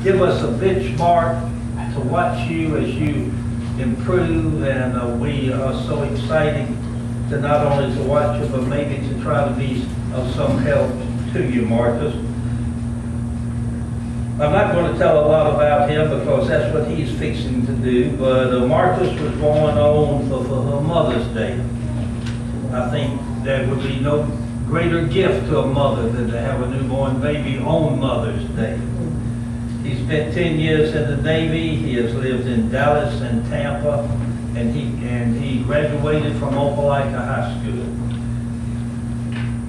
give us a benchmark to watch you as you improve, and we are so excited to not only to watch you, but maybe to try to be of some help to you, Marcus. I'm not going to tell a lot about him because that's what he's fixing to do, but Marcus was born on for Mother's Day. I think there would be no greater gift to a mother than to have a newborn baby on Mother's Day. He spent 10 years in the Navy. He has lived in Dallas and Tampa, and he graduated from Opelika High School.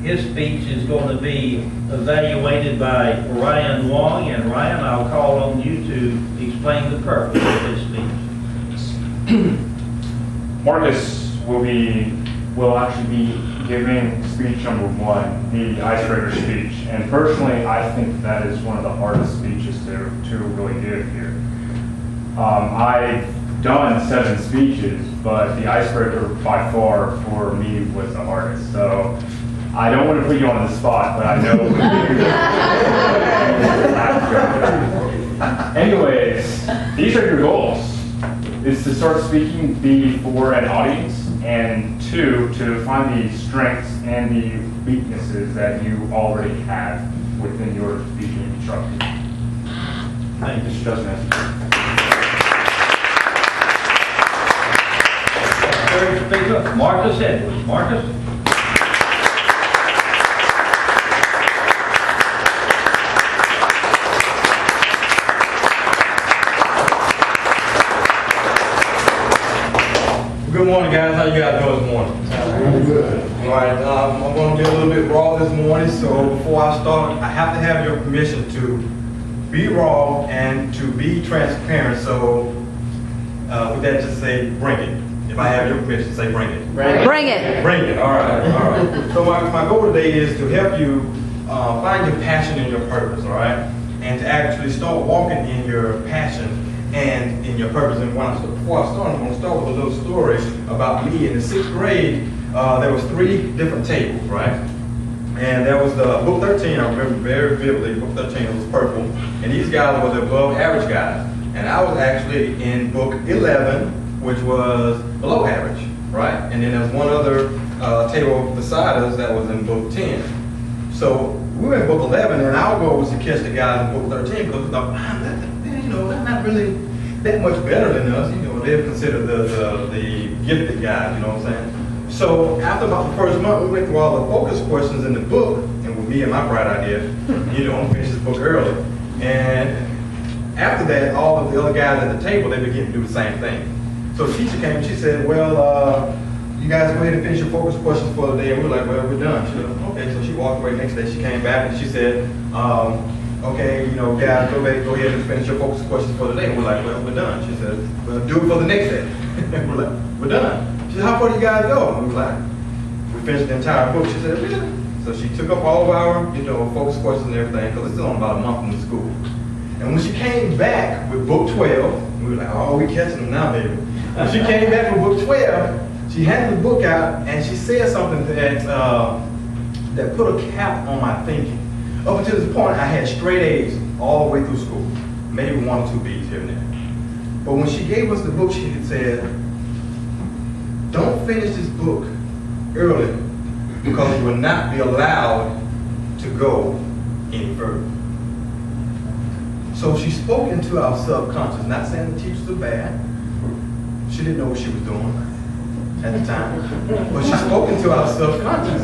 His speech is going to be evaluated by Ryan Wong, and Ryan, I'll call on you to explain the purpose of his speech. Marcus will actually be giving speech number 1, the icebreaker speech, and personally, I think that is one of the hardest speeches to really give here. I've done 7 speeches, but the icebreaker by far for me was the hardest. So I don't want to put you on the spot, but I know. Anyways, these are your goals: is to start speaking before an audience, and 2, to find the strengths and the weaknesses that you already have within your speaking instructor. Thank you, Mr. Toastmaster. Third speaker, Marcus Edwards. Marcus? Good morning, guys. How you guys doing this morning? Very good. All right. I'm going to be a little bit raw this morning, so before I start, I have to have your permission to be raw and to be transparent. So with that, just say, bring it. If I have your permission, say, bring it. Bring it. Bring it. All right. All right. So my goal today is to help you find your passion and your purpose, all right? And to actually start walking in your passion and in your purpose. And before I start, I'm going to start with a little story about me. In the 6th grade, there was 3 different tables, right? And there was the book 13, I remember very vividly, book 13 was purple. And these guys were the above average guys. And I was actually in book 11, which was below average, right? And then there's one other table beside us that was in book 10. So we were in book 11, and our goal was to catch the guys in book 13 because we thought, they're not really that much better than us. They're considered the gifted guys, you know what I'm saying? So after about the first month, we went through all the focus questions in the book, and with me and my bright idea, finish this book early. And after that, all of the other guys at the table, they began to do the same thing. So the teacher came and she said, well, you guys go ahead and finish your focus questions for the day. And we were like, well, we're done. She said, okay. So she walked away. Next day she came back and she said, okay, guys, go ahead and finish your focus questions for the day. And we're like, well, we're done. She said, well, do it for the next day. We're like, we're done. She said, how far do you guys go? And we were like, we finished the entire book. She said, really? So she took up all of our, focus questions and everything, because it's still on about a month from the school. And when she came back with book 12, we were like, oh, we catching them now, baby. When she came back with book 12, she handed the book out and she said something that put a cap on my thinking. Up until this point, I had straight A's all the way through school, maybe 1 or 2 B's here and there. But when she gave us the book, she had said, don't finish this book early because you will not be allowed to go any further. So she spoke into our subconscious, not saying the teachers are bad. She didn't know what she was doing at the time, but she spoke into our subconscious.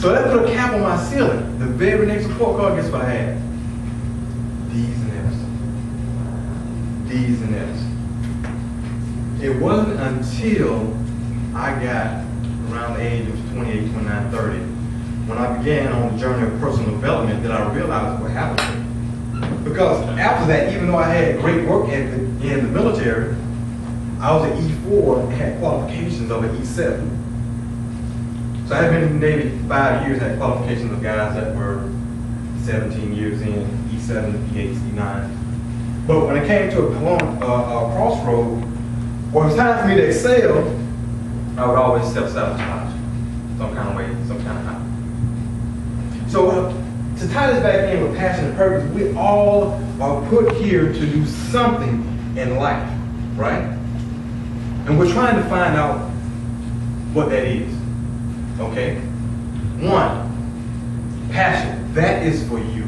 So that put a cap on my ceiling. The very next report card, guess what I had? D's and F's. D's and F's. It wasn't until I got around the age of 28, 29, 30, when I began on the journey of personal development, that I realized what happened to me. Because after that, even though I had great work ethic in the military, I was an E4 and had qualifications of an E7. So I had been in the Navy 5 years, had qualifications of guys that were 17 years in, E7, E8, E9. But when it came to a crossroad, where it was time for me to excel, I would always self-sabotage, some kind of way, some kind of how. So to tie this back in with passion and purpose, we all are put here to do something in life, right? And we're trying to find out what that is, okay? One, passion, that is for you.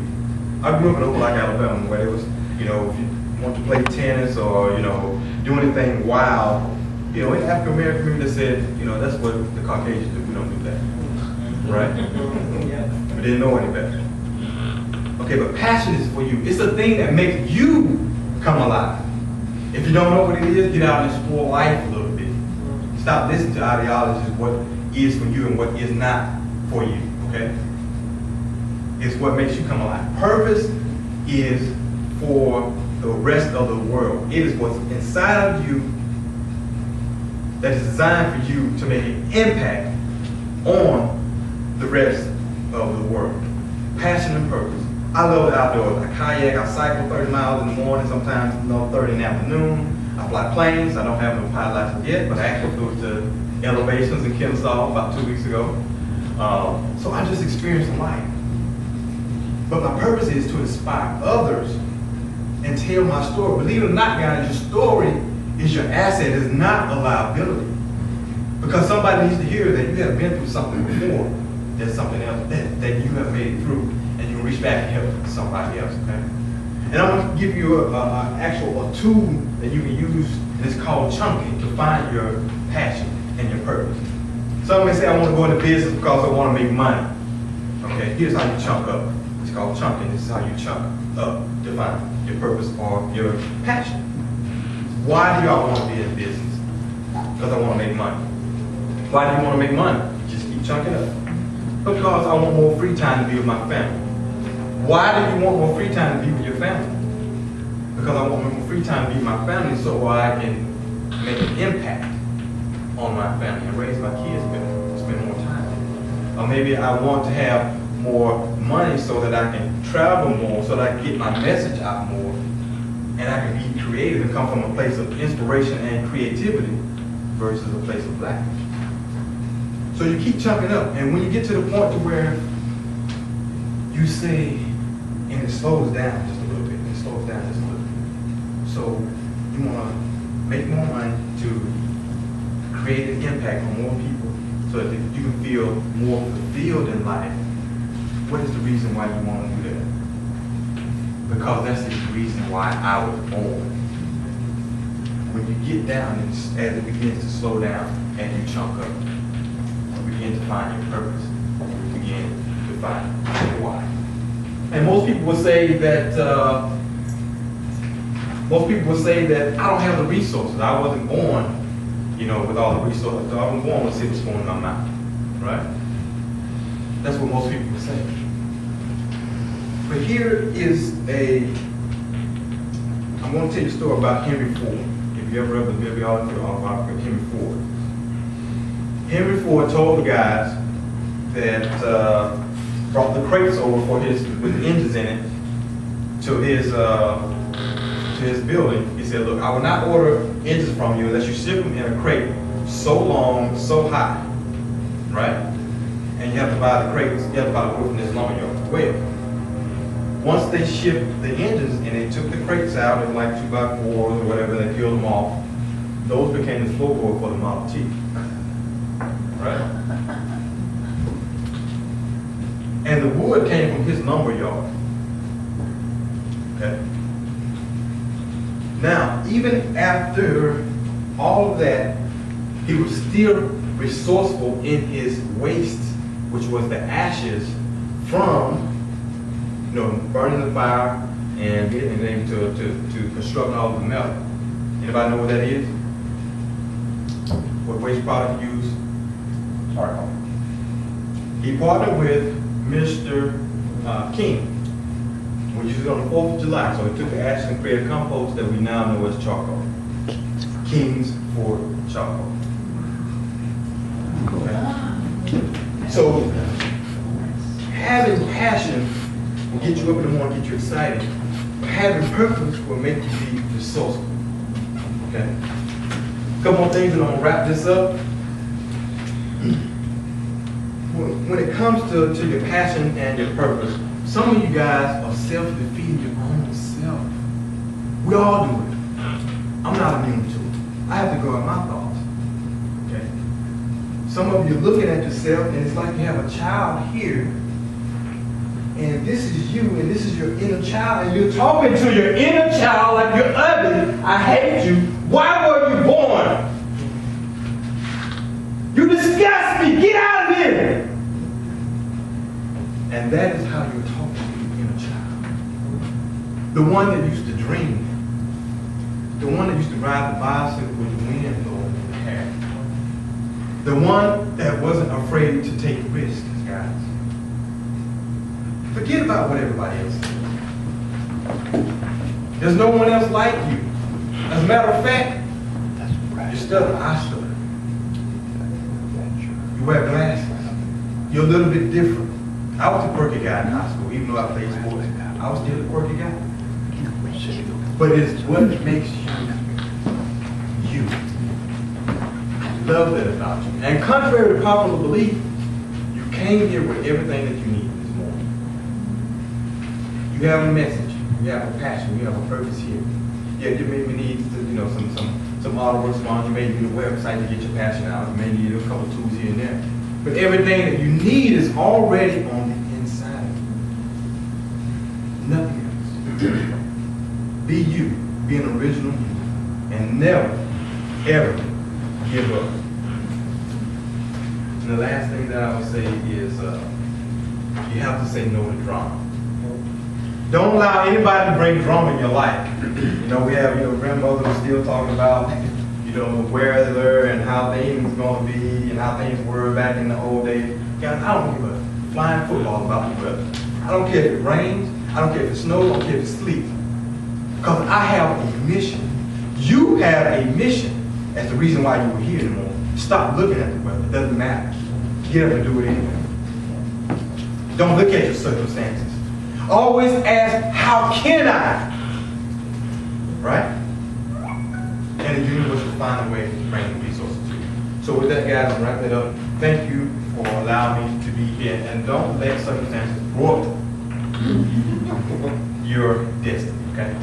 I grew up in Oak-Lake, Alabama, where it was, you know, if you want to play tennis or, you know, do anything wild, you know, in the African American community they said, you know, that's what the Caucasians do, we don't do that, right? We didn't know any better. Okay, but passion is for you. It's the thing that makes you come alive. If you don't know what it is, get out and explore life a little bit. Stop listening to ideologies, what is for you and what is not for you, okay? It's what makes you come alive. Purpose is for the rest of the world. It is what's inside of you that is designed for you to make an impact on the rest of the world. Passion and purpose. I love the outdoors. I kayak, I cycle 30 miles in the morning, sometimes 30 in the afternoon. I fly planes. I don't have no pilot license yet, but I actually flew to elevations in Kennesaw about 2 weeks ago. So I just experienced life. But my purpose is to inspire others and tell my story. Believe it or not, guys, your story is your asset, it's not a liability. Because somebody needs to hear that you have been through something before. There's something else that you have made it through, and you can reach back and help somebody else, okay? And I'm going to give you a tool that you can use, and it's called chunking, to find your passion and your purpose. Some may say, I want to go into business because I want to make money. Okay, here's how you chunk up. It's called chunking. This is how you chunk up to find your purpose or your passion. Why do y'all want to be in business? Because I want to make money. Why do you want to make money? Just keep chunking up. Because I want more free time to be with my family. Why do you want more free time to be with your family? Because I want more free time to be with my family so I can make an impact on my family and raise my kids better, spend more time. Or maybe I want to have more money so that I can travel more, so that I can get my message out more, and I can be creative and come from a place of inspiration and creativity versus a place of lack. So you keep chunking up, and when you get to the point to where you say, and it slows down just a little bit, it slows down just a little bit. So you want to make more money to create an impact on more people so that you can feel more fulfilled in life. What is the reason why you want to do that? Because that's the reason why I was born. When you get down, as it begins to slow down and you chunk up, you begin to find your purpose. You begin to find your why. And most people will say that I don't have the resources. I wasn't born, you know, with all the resources. I wasn't born with a silver spoon in my mouth, right? That's what most people will say. But here is I'm going to tell you a story about Henry Ford. If you ever read the bibliography about Henry Ford. Henry Ford told the guys that brought the crates over with the engines in it to his building. He said, look, I will not order engines from you unless you ship them in a crate so long, so high, right? And you have to buy the crates, you have to buy the wood from this lumberyard. Well, once they shipped the engines and they took the crates out in like 2x4s or whatever, they peeled them off, those became the floorboard for the Model T. Right? And the wood came from his lumberyard. Okay? Now, even after all of that, he was still resourceful in his waste, which was the ashes from, you know, burning the fire and getting it into to constructing all of the metal. Anybody know what that is? What waste product you use? Charcoal. He partnered with Mr. King. We used it on the 4th of July, so he took the ashes and created compost that we now know as charcoal. King's for charcoal. Okay. So having passion will get you up in the morning, get you excited. But having purpose will make you be resourceful. Okay? A couple more things and I'm going to wrap this up. When it comes to your passion and your purpose, Some of you guys are self-defeating your own self. We all do it. I'm not immune to it. I have to guard my thoughts. Okay? Some of you are looking at yourself and it's like you have a child here, and this is you, and this is your inner child, and you're talking to your inner child like you're ugly. I hate you. Why were you born? You disgust me. Get out of here. And that is how you're talking to your inner child. The one that used to dream. The one that used to ride the bicycle with the wind blowing in the hair. The one that wasn't afraid to take risks, guys. Forget about what everybody else says. There's no one else like you. As a matter of fact, you stutter, I stutter. You wear glasses. You're a little bit different. I was a quirky guy in high school, even though I played sports. I was still a quirky guy. But it's what makes you, you. I love that about you. And contrary to popular belief, you came here with everything that you need this morning. You have a message, you have a passion, you have a purpose here. Yeah, you maybe need some auto response, you may need a website to get your passion out, you may need a couple tools here and there. But everything that you need is already on the inside. Nothing else. Be you, be an original you, and never, ever give up. And the last thing that I would say is you have to say no to drama. Don't allow anybody to bring drama in your life. You know, we have, grandmother was still talking about, weather and how things going to be and how things were back in the old days. Guys, I don't give a flying football about the weather. I don't care if it rains. I don't care if it snows. I don't care if it sleets. Because I have a mission. You have a mission. That's the reason why you were here in the morning. Stop looking at the weather. It doesn't matter. Get up and do it anyway. Don't look at your circumstances. Always ask, how can I? Right? And the universe will find a way to bring the resources to you. So with that, guys, I'm wrapping it up. Thank you for allowing me to be here. And don't let circumstances thwart your destiny, okay?